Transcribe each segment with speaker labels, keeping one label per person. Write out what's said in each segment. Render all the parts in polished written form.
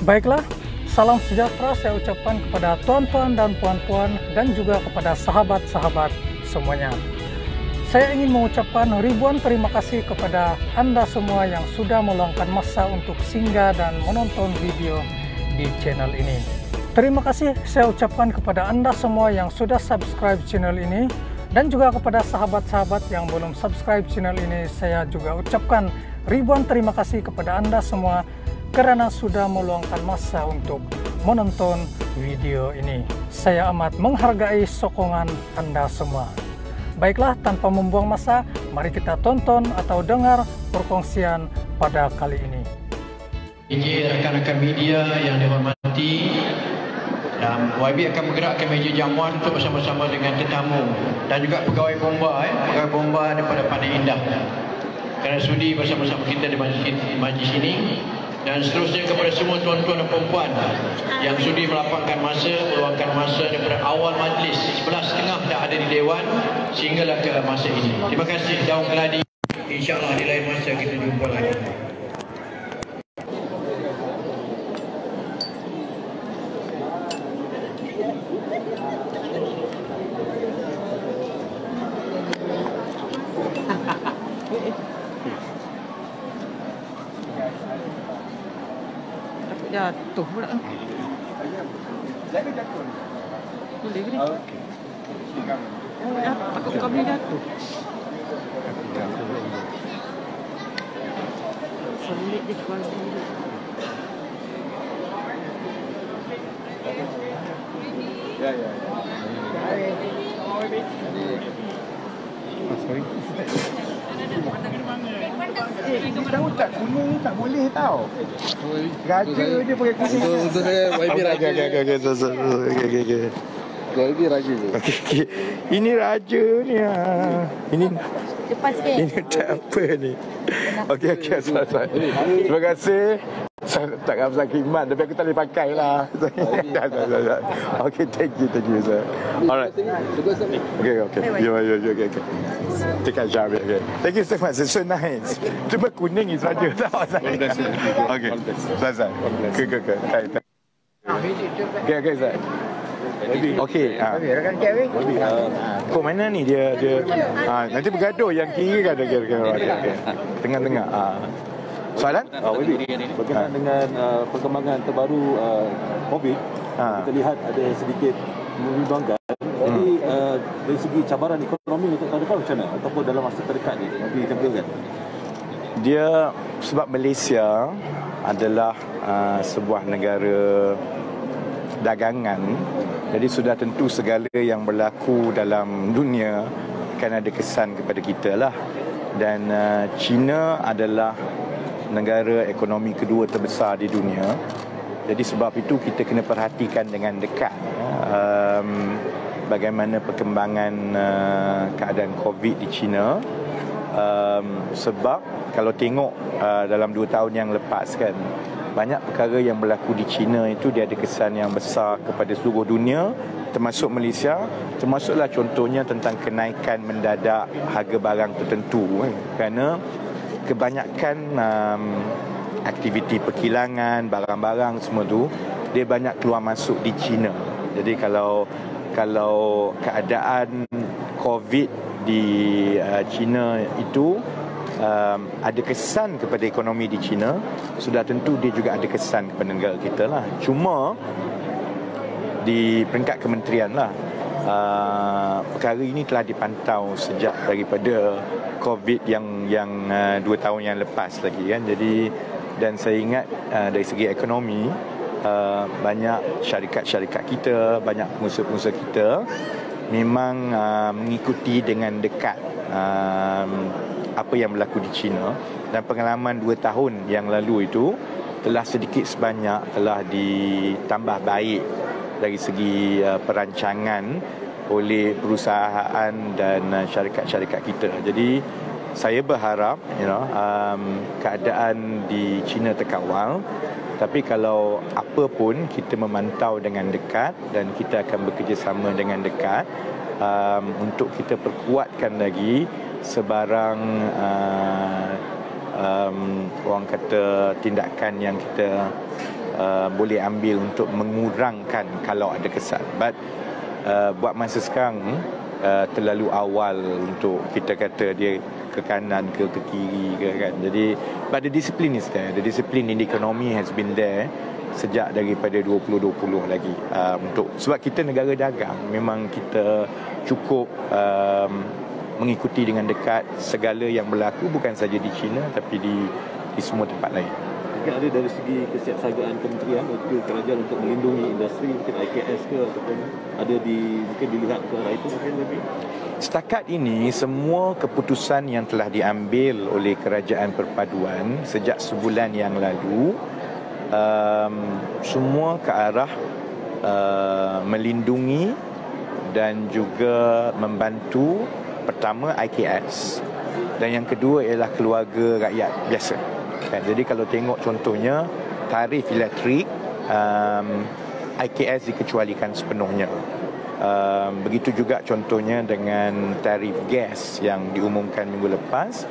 Speaker 1: Baiklah, salam sejahtera saya ucapkan kepada tuan-tuan dan puan-puan dan juga kepada sahabat-sahabat semuanya. Saya ingin mengucapkan ribuan terima kasih kepada Anda semua yang sudah meluangkan masa untuk singgah dan menonton video di channel ini. Terima kasih saya ucapkan kepada Anda semua yang sudah subscribe channel ini, dan juga kepada sahabat-sahabat yang belum subscribe channel ini, saya juga ucapkan ribuan terima kasih kepada Anda semua karena sudah meluangkan masa untuk menonton video ini. Saya amat menghargai sokongan Anda semua. Baiklah, tanpa membuang masa, mari kita tonton atau dengar perkongsian pada kali ini.
Speaker 2: Ini rekan-rekan media yang dihormati, dan YB akan bergerak ke meja jamuan untuk bersama-sama dengan tetamu dan juga pegawai bomba, pegawai bomba daripada Pandai Indah, kerana sudi bersama-sama kita di majlis ini. Dan seterusnya kepada semua tuan-tuan dan perempuan yang sudi melapangkan masa, meluangkan masa daripada awal majlis 11.30 dah ada di Dewan sehinggalah ke masa ini. Terima kasih. Daun keladi. InsyaAllah di lain masa kita jumpa lagi.
Speaker 3: Jatuh pula. Boleh ke ni? Okey. Takut kami jatuh. Selit dia kalau Ya. Sorry. Kita ucap kuning tak boleh tau. Raja dia pakai kuning. Untuk dia YB raja. Okey. YB raja tu. Okey. Ini raja ni. Ini
Speaker 4: Cepat sikit.
Speaker 3: ini tak apa ni. Okey. Terima kasih. Saya tak rasa khidmat tapi aku tak boleh pakai lah. Okay, thank you sir. Alright. Okay. Okay. Take a job. Okay. Thank you so much. It's so nice. Cuma kuning is saja tau. Okay. Selesai. Okay, sir. Okey. Rakan Kevin. Kau mana ni dia nanti bergaduh yang kiri kan ada tengah-tengah. Soalan?
Speaker 5: Berkenaan dengan perkembangan terbaru COVID, kita lihat ada sedikit membimbangkan. Jadi dari segi cabaran ekonomi untuk tahun depan macam mana? Ataupun dalam masa terdekat ni, nanti ditampilkan?
Speaker 3: Dia sebab Malaysia adalah sebuah negara dagangan, jadi sudah tentu segala yang berlaku dalam dunia akan ada kesan kepada kita lah. Dan China adalah negara ekonomi kedua terbesar di dunia. Jadi sebab itu kita kena perhatikan dengan dekat bagaimana perkembangan keadaan COVID di China. Sebab kalau tengok dalam 2 tahun yang lepas kan, banyak perkara yang berlaku di China itu dia ada kesan yang besar kepada seluruh dunia, termasuk Malaysia. Termasuklah contohnya tentang kenaikan mendadak harga barang tertentu kerana kebanyakan aktiviti perkilangan, barang-barang semua tu dia banyak keluar masuk di China. Jadi kalau keadaan COVID di China itu ada kesan kepada ekonomi di China, sudah tentu dia juga ada kesan kepada negara kita lah. Cuma di peringkat kementerian lah, perkara ini telah dipantau sejak daripada COVID yang 2 tahun yang lepas lagi kan. Jadi dan saya ingat dari segi ekonomi, banyak syarikat-syarikat kita, banyak pengusaha-pengusaha kita memang mengikuti dengan dekat apa yang berlaku di China. Dan pengalaman 2 tahun yang lalu itu telah sedikit sebanyak telah ditambah baik dari segi perancangan oleh perusahaan dan syarikat-syarikat kita. Jadi saya berharap keadaan di China terkawal. Tapi kalau apa pun kita memantau dengan dekat dan kita akan bekerjasama dengan dekat untuk kita perkuatkan lagi sebarang orang kata tindakan yang kita boleh ambil untuk mengurangkan kalau ada kesan. But buat masa sekarang terlalu awal untuk kita kata dia ke kanan ke kiri ke kan. Jadi but the discipline is there. The discipline in the economy has been there sejak daripada 2020 lagi. Untuk sebab kita negara dagang, memang kita cukup mengikuti dengan dekat segala yang berlaku bukan saja di China tapi di semua tempat lain.
Speaker 5: Mungkin ada dari segi kesiapsagaan kementerian untuk kerajaan untuk melindungi industri, mungkin IKS ke ataupun ada mungkin dilihat ke arah itu mungkin lebih.
Speaker 3: Setakat ini semua keputusan yang telah diambil oleh Kerajaan Perpaduan sejak sebulan yang lalu semua ke arah melindungi dan juga membantu pertama IKS dan yang kedua ialah keluarga rakyat biasa. Jadi kalau tengok contohnya tarif elektrik IKS dikecualikan sepenuhnya. Begitu juga contohnya dengan tarif gas yang diumumkan minggu lepas.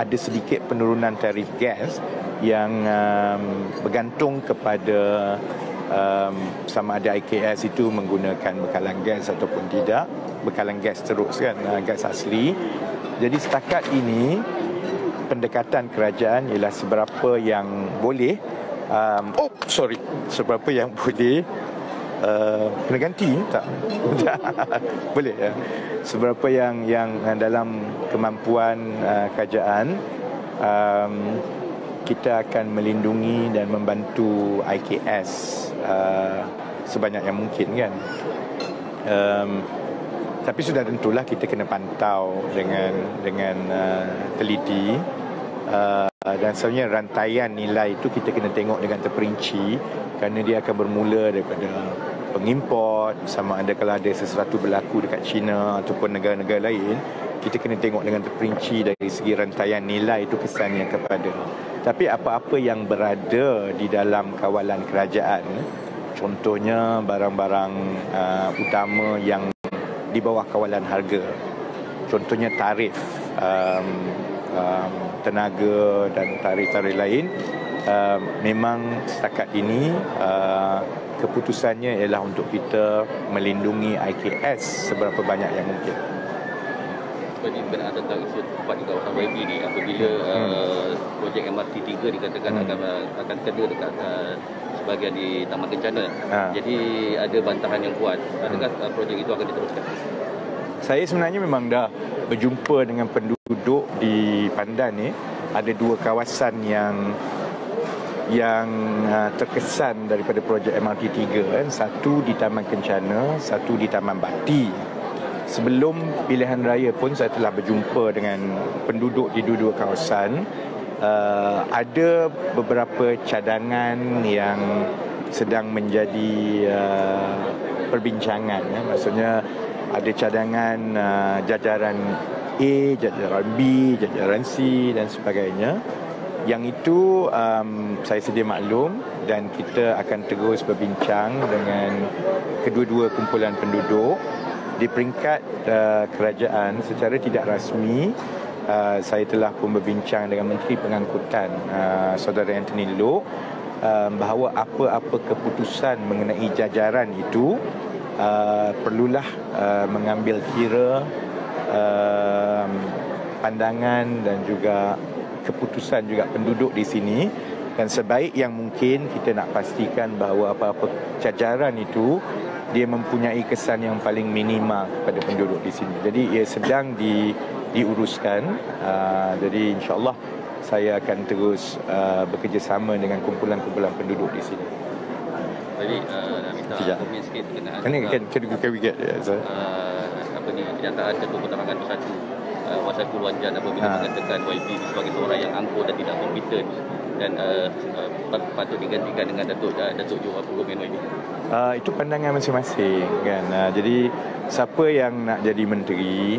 Speaker 3: Ada sedikit penurunan tarif gas yang bergantung kepada sama ada IKS itu menggunakan bekalan gas ataupun tidak. Bekalan gas terus kan, gas asli. Jadi setakat ini pendekatan kerajaan ialah seberapa yang boleh seberapa yang boleh kena ganti tak? Boleh ya. Seberapa yang dalam kemampuan kerajaan kita akan melindungi dan membantu IKS sebanyak yang mungkin kan. Tapi sudah tentulah kita kena pantau dengan teliti dan sebenarnya rantaian nilai itu kita kena tengok dengan terperinci kerana dia akan bermula daripada pengimport, sama ada kalau ada sesuatu berlaku dekat China ataupun negara-negara lain, kita kena tengok dengan terperinci dari segi rantaian nilai itu kesannya kepada. Tapi apa-apa yang berada di dalam kawalan kerajaan, contohnya barang-barang utama yang di bawah kawalan harga, contohnya tarif tenaga dan tarif-tarif lain, memang setakat ini keputusannya ialah untuk kita melindungi IKS seberapa banyak yang mungkin.
Speaker 4: Jadi benar tentang isu tempat di kawasan YB ni, apabila projek MRT 3 dikatakan akan kena dekat sebahagian di Taman Kencana. Jadi ada bantahan yang kuat. Adakah projek itu akan diteruskan?
Speaker 3: Saya sebenarnya memang dah berjumpa dengan penduduk di Pandan ni. Ada dua kawasan yang terkesan daripada projek MRT 3 kan. Satu di Taman Kencana, satu di Taman Bati. Sebelum pilihan raya pun saya telah berjumpa dengan penduduk di dua kawasan. Ada beberapa cadangan yang sedang menjadi perbincangan ya. Maksudnya ada cadangan jajaran A, jajaran B, jajaran C dan sebagainya. Yang itu saya sedia maklum dan kita akan terus berbincang dengan kedua-dua kumpulan penduduk. Di peringkat kerajaan secara tidak rasmi, saya telah pun berbincang dengan Menteri Pengangkutan Saudara Anthony Loke bahawa apa-apa keputusan mengenai jajaran itu perlulah mengambil kira pandangan dan juga keputusan juga penduduk di sini, dan sebaik yang mungkin kita nak pastikan bahawa apa-apa jajaran itu dia mempunyai kesan yang paling minimal kepada penduduk di sini. Jadi ia sedang diuruskan. Jadi insya-Allah saya akan terus bekerjasama dengan kumpulan-kumpulan penduduk di sini.
Speaker 4: Jadi nak minta komen sikit berkenaan
Speaker 3: can we get
Speaker 4: kenyataan Ketua Pertambangan Bersatu Wasaipu Luanjan apabila mengatakan YB sebagai seorang yang angkuh dan tidak kompeten dan patut digantikan dengan Datuk Johor Pengurusan YB.
Speaker 3: Itu pandangan masing-masing kan. Jadi siapa yang nak jadi menteri,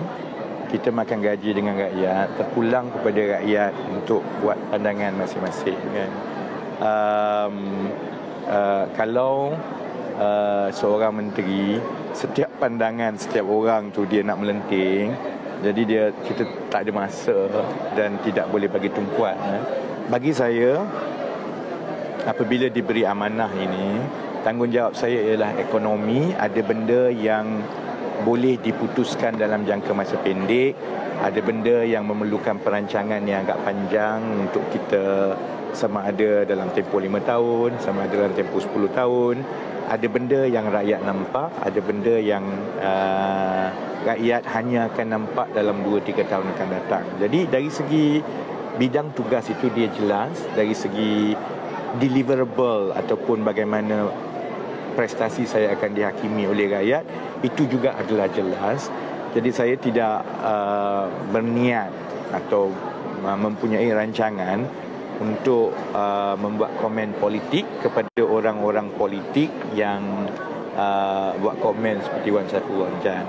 Speaker 3: kita makan gaji dengan rakyat, terpulang kepada rakyat untuk buat pandangan masing-masing kan. Kalau seorang menteri, setiap pandangan setiap orang tu dia nak melenting, jadi kita tak ada masa dan tidak boleh bagi tumpuan. Bagi saya, apabila diberi amanah ini, tanggungjawab saya ialah ekonomi. Ada benda yang boleh diputuskan dalam jangka masa pendek, ada benda yang memerlukan perancangan yang agak panjang untuk kita, sama ada dalam tempoh 5 tahun, sama ada dalam tempoh 10 tahun. Ada benda yang rakyat nampak, ada benda yang rakyat hanya akan nampak dalam 2-3 tahun akan datang. Jadi dari segi bidang tugas itu dia jelas, dari segi deliverable ataupun bagaimana prestasi saya akan dihakimi oleh rakyat, itu juga adalah jelas. Jadi saya tidak berniat atau mempunyai rancangan untuk membuat komen politik kepada orang-orang politik yang buat komen seperti Wan Saiful Wan Jan.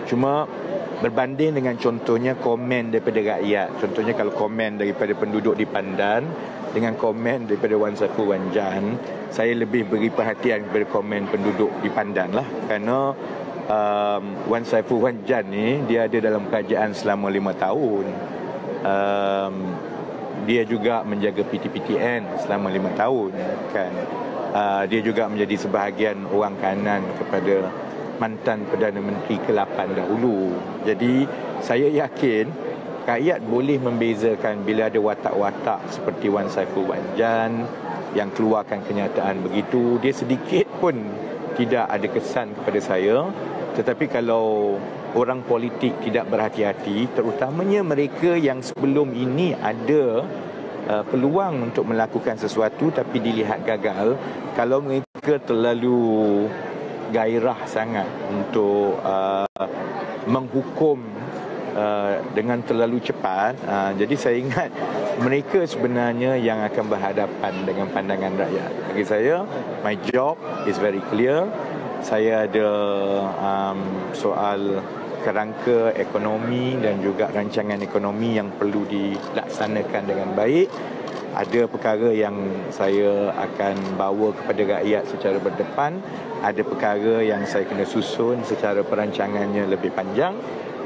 Speaker 3: Cuma berbanding dengan contohnya komen daripada rakyat, contohnya kalau komen daripada penduduk di Pandan dengan komen daripada Wan Saiful Wan Jan, saya lebih beri perhatian kepada komen penduduk di Pandan lah. Kerana Wan Saiful Wan Jan ni dia ada dalam kerajaan selama 5 tahun. Dia juga menjaga PTPTN selama 5 tahun kan. Dia juga menjadi sebahagian orang kanan kepada mantan Perdana Menteri ke-8 dahulu. Jadi saya yakin rakyat boleh membezakan bila ada watak-watak seperti Wan Saiful Wan Jan yang keluarkan kenyataan begitu, dia sedikit pun tidak ada kesan kepada saya. Tetapi kalau orang politik tidak berhati-hati, terutamanya mereka yang sebelum ini ada peluang untuk melakukan sesuatu tapi dilihat gagal, kalau mereka terlalu gairah sangat untuk menghukum dengan terlalu cepat, jadi saya ingat mereka sebenarnya yang akan berhadapan dengan pandangan rakyat. Bagi saya, my job is very clear. Saya ada soal kerangka ekonomi dan juga rancangan ekonomi yang perlu dilaksanakan dengan baik. Ada perkara yang saya akan bawa kepada rakyat secara berdepan, ada perkara yang saya kena susun secara perancangannya lebih panjang,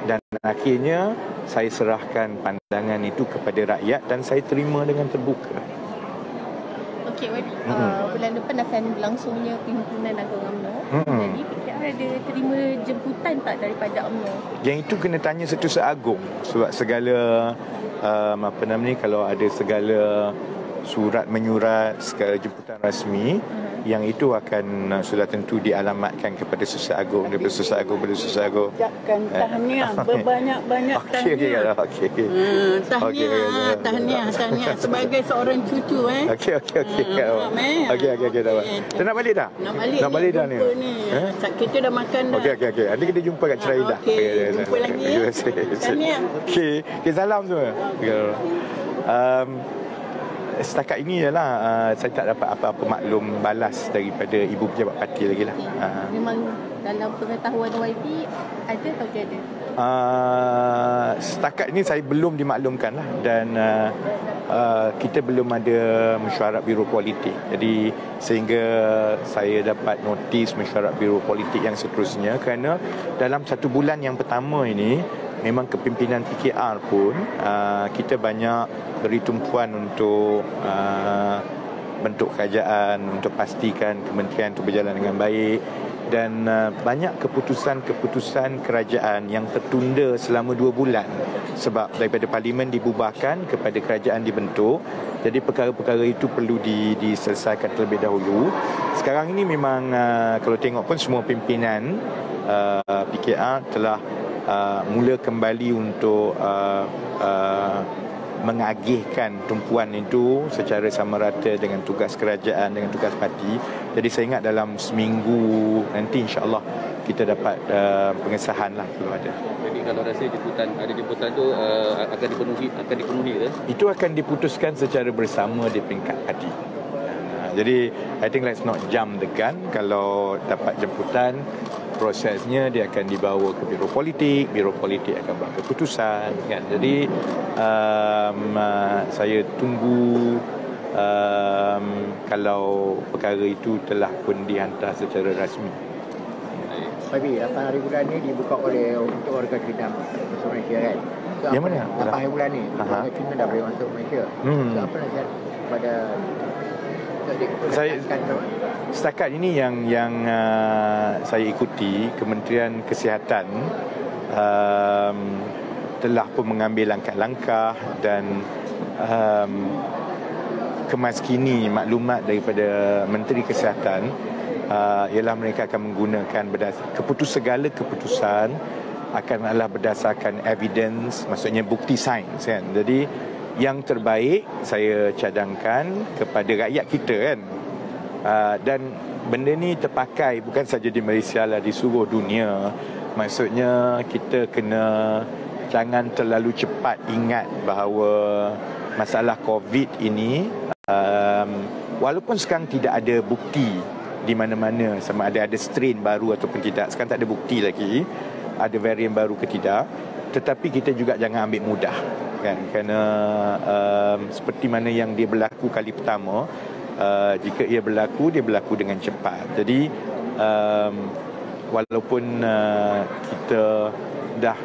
Speaker 3: dan akhirnya saya serahkan pandangan itu kepada rakyat dan saya terima dengan terbuka.
Speaker 6: Okey, Wadi, bulan depan akan berlangsungnya perhimpunan Agong UMNO. Jadi PKR ada terima jemputan tak daripada UMNO?
Speaker 3: Yang itu kena tanya Setiausaha Agong, sebab segala kalau ada segala surat menyurat, segala jemputan rasmi, yang itu akan sudah tentu dialamatkan kepada Setiausaha Agong, daripada Setiausaha Agong kepada Setiausaha Agong.
Speaker 7: Ucapkan tahniah, berbanyak-banyak tahniah. Tahniah sebagai seorang cucu
Speaker 3: Okey. Dah. Kita nak balik dah? Nak balik dah ni.
Speaker 7: Kita dah makan dah.
Speaker 3: Okey. Nanti kita jumpa kat Cerai dah.
Speaker 7: Jumpa lagi. Tahniah.
Speaker 3: Okey, salam semua. Setakat ini ialah saya tak dapat apa-apa maklum balas daripada ibu pejabat parti lagi lah.
Speaker 6: Memang dalam pengetahuan YB ada atau tiada?
Speaker 3: Setakat ini saya belum dimaklumkan lah, dan kita belum ada mesyuarat biro politik. Jadi sehingga saya dapat notis mesyuarat biro politik yang seterusnya, kerana dalam 1 bulan yang pertama ini memang kepimpinan PKR pun kita banyak beri tumpuan untuk bentuk kerajaan, untuk pastikan kementerian itu berjalan dengan baik, dan banyak keputusan-keputusan kerajaan yang tertunda selama 2 bulan sebab daripada parlimen dibubarkan kepada kerajaan dibentuk. Jadi perkara-perkara itu perlu diselesaikan terlebih dahulu. Sekarang ini memang kalau tengok pun semua pimpinan PKR telah mula kembali untuk mengagihkan tumpuan itu secara sama rata dengan tugas kerajaan, dengan tugas parti. Jadi saya ingat dalam seminggu nanti insya-Allah kita dapat pengesahan lah kalau ada.
Speaker 4: Jadi kalau rasa jemputan tu akan dipenuhi ke? Itu
Speaker 3: akan diputuskan secara bersama di peringkat parti. Jadi I think let's not jump the gun. Kalau dapat jemputan, prosesnya dia akan dibawa ke biro politik akan buat keputusan kan. Jadi saya tunggu kalau perkara itu telah pun dihantar secara rasmi.
Speaker 8: Tapi 8 hari bulan ni dibuka oleh untuk warga Cina masuk Malaysia kan. So,
Speaker 3: yang mana?
Speaker 8: 8 hari bulan ni warga Cina dah boleh masuk Malaysia. So apa nasihat kepada
Speaker 3: Setakat ini yang saya ikuti, Kementerian Kesihatan telah pun mengambil langkah-langkah dan kemaskini maklumat daripada Menteri Kesihatan ialah mereka akan menggunakan segala keputusan akanlah berdasarkan evidence, maksudnya bukti sains kan. Jadi yang terbaik saya cadangkan kepada rakyat kita kan. Dan benda ni terpakai bukan saja di Malaysia lah, di seluruh dunia. Maksudnya kita kena jangan terlalu cepat ingat bahawa masalah COVID ini walaupun sekarang tidak ada bukti di mana-mana sama ada strain baru ataupun tidak. Sekarang tak ada bukti lagi ada varian baru ke tidak. Tetapi kita juga jangan ambil mudah kan, kerana seperti mana yang dia berlaku kali pertama, jika ia berlaku, dia berlaku dengan cepat. Jadi walaupun kita dah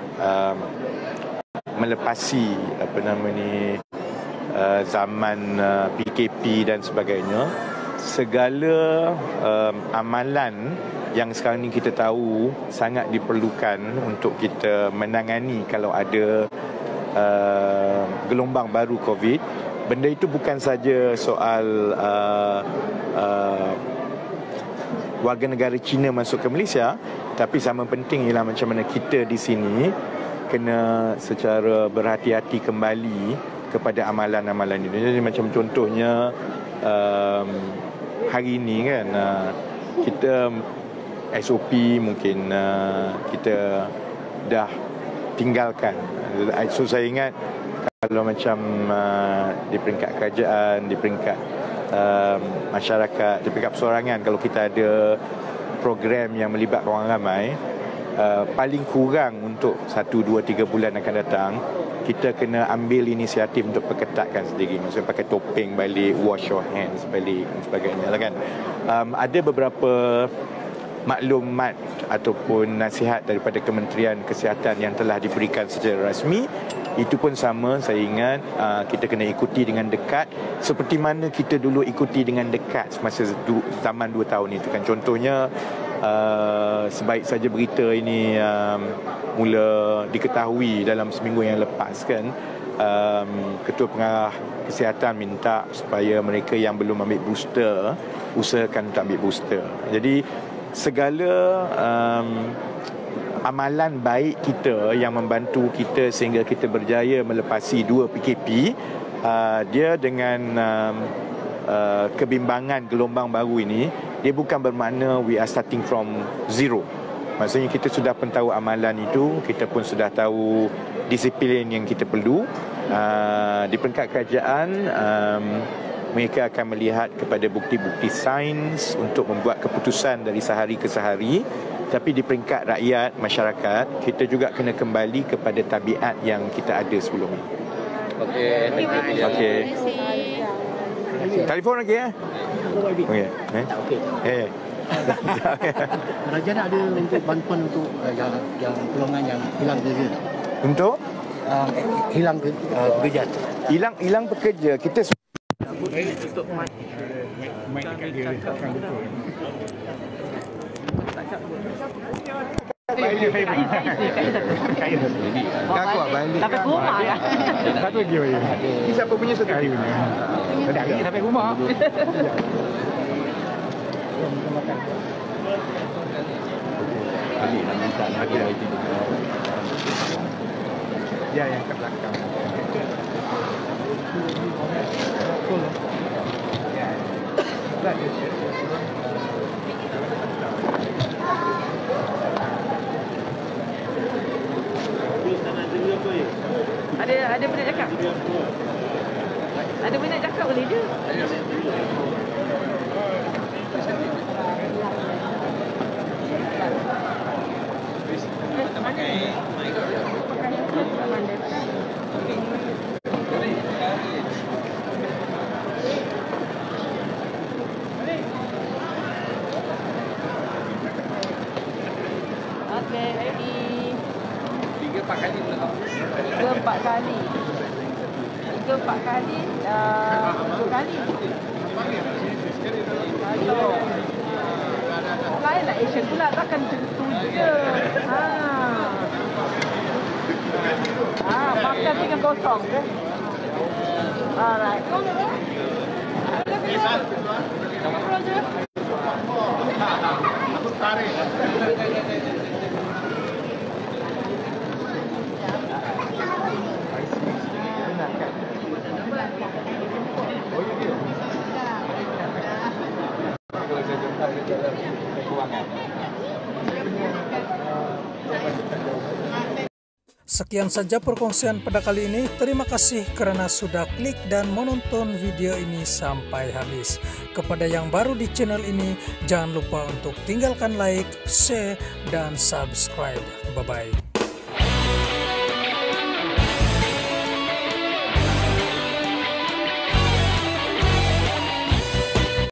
Speaker 3: melepasi zaman PKP dan sebagainya, segala amalan yang sekarang ni kita tahu sangat diperlukan untuk kita menangani kalau ada gelombang baru COVID. Benda itu bukan saja soal warga negara Cina masuk ke Malaysia, tapi sama penting ialah macam mana kita di sini kena secara berhati-hati kembali kepada amalan-amalan ini. Jadi macam contohnya hari ini kan kita SOP mungkin kita dah tinggalkan. So saya ingat kalau macam di peringkat kerajaan, di peringkat masyarakat, di peringkat persorangan, kalau kita ada program yang melibatkan orang ramai, paling kurang untuk 1, 2, 3 bulan akan datang, kita kena ambil inisiatif untuk perketatkan sendiri. Maksudnya pakai topeng balik, wash your hands balik dan sebagainya lah kan. Ada beberapa maklumat ataupun nasihat daripada Kementerian Kesihatan yang telah diberikan secara rasmi. Itu pun sama, saya ingat kita kena ikuti dengan dekat seperti mana kita dulu ikuti dengan dekat semasa zaman 2 tahun itu kan. Contohnya sebaik saja berita ini mula diketahui dalam seminggu yang lepas kan, Ketua Pengarah Kesihatan minta supaya mereka yang belum ambil booster usahakan untuk ambil booster. Jadi segala amalan baik kita yang membantu kita sehingga kita berjaya melepasi 2 PKP, dia dengan kebimbangan gelombang baru ini, dia bukan bermakna we are starting from zero. Maksudnya kita sudah pun tahu amalan itu, kita pun sudah tahu disiplin yang kita perlu. Di peringkat kerajaan, mereka akan melihat kepada bukti-bukti sains untuk membuat keputusan dari sehari ke sehari. Tapi di peringkat rakyat, masyarakat, kita juga kena kembali kepada tabiat yang kita ada sebelum ini. Okey. Telefon lagi ya? Okey. Okey.
Speaker 8: Kerajaan ada untuk bantuan untuk yang golongan yang hilang kerja.
Speaker 3: Untuk
Speaker 8: hilang pekerja.
Speaker 3: Hilang pekerja. Kita
Speaker 8: tutup mic dekat dia takkan betul.
Speaker 3: Aku abang ni.
Speaker 9: Sampai rumah ya.
Speaker 3: Satu lagi bagi. Ini siapa punya satu hari punya?
Speaker 9: Tadi sampai rumah.
Speaker 3: Ali nak minta lagi itu. Ya, yang kat belakang.
Speaker 9: Ada benda cakap? Ada benda cakap boleh je. Okey, ready. 3-4 kali. 3-4 kali. 3-4 kali, 7 kali. Lain lah Asian pula, takkan macam tu je. Makan tinggal kosong ke? Alright.
Speaker 1: Sekian saja perkongsian pada kali ini. Terima kasih karena sudah klik dan menonton video ini sampai habis. Kepada yang baru di channel ini, jangan lupa untuk tinggalkan like, share, dan subscribe. Bye-bye.